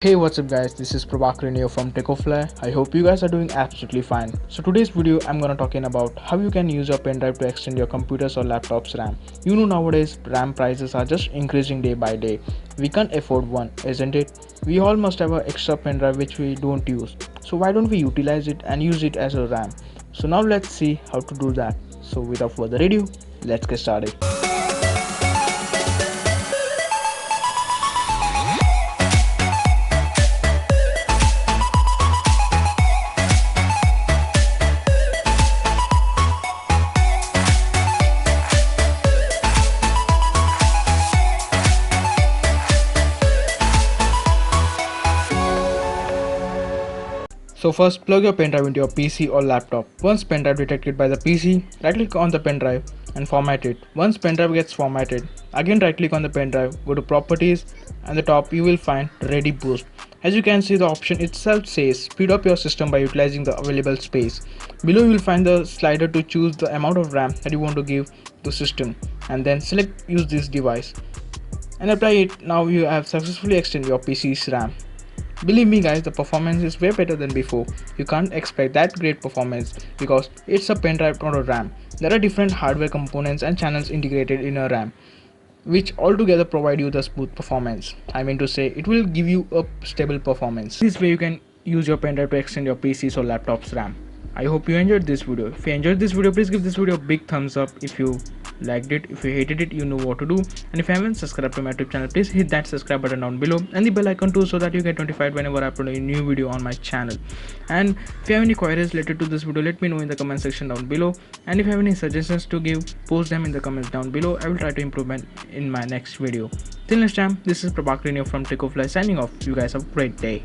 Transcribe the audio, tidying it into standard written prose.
Hey, what's up guys, this is Prabhakar here from TechOfly. I hope you guys are doing absolutely fine. So today's video I'm gonna talking about how you can use your pendrive to extend your computers or laptops RAM. You know nowadays RAM prices are just increasing day by day. We can't afford one, isn't it? We all must have an extra pendrive which we don't use. So why don't we utilize it and use it as a RAM? So now let's see how to do that. So without further ado, let's get started. So first plug your pendrive into your PC or laptop. Once pendrive detected by the PC, right click on the pendrive and format it. Once pendrive gets formatted, again right click on the pendrive, go to properties and the top you will find ready boost. As you can see, the option itself says speed up your system by utilizing the available space. Below you will find the slider to choose the amount of RAM that you want to give to system and then select use this device and apply it. Now you have successfully extended your PC's RAM. Believe me guys, the performance is way better than before. You can't expect that great performance because it's a pendrive not a RAM. There are different hardware components and channels integrated in a RAM, which altogether provide you the smooth performance. I mean to say, it will give you a stable performance. This way you can use your pendrive to extend your PC's or laptop's RAM. I hope you enjoyed this video. If you enjoyed this video, please give this video a big thumbs up. If you liked it, if you hated it, you know what to do. And if you haven't subscribed to my YouTube channel, please hit that subscribe button down below and the bell icon too, so that you get notified whenever I upload a new video on my channel. And if you have any queries related to this video, let me know in the comment section down below. And if you have any suggestions to give, post them in the comments down below. I will try to improve in my next video. Till next time, this is Prabhakar from TechOfly signing off. You guys have a great day.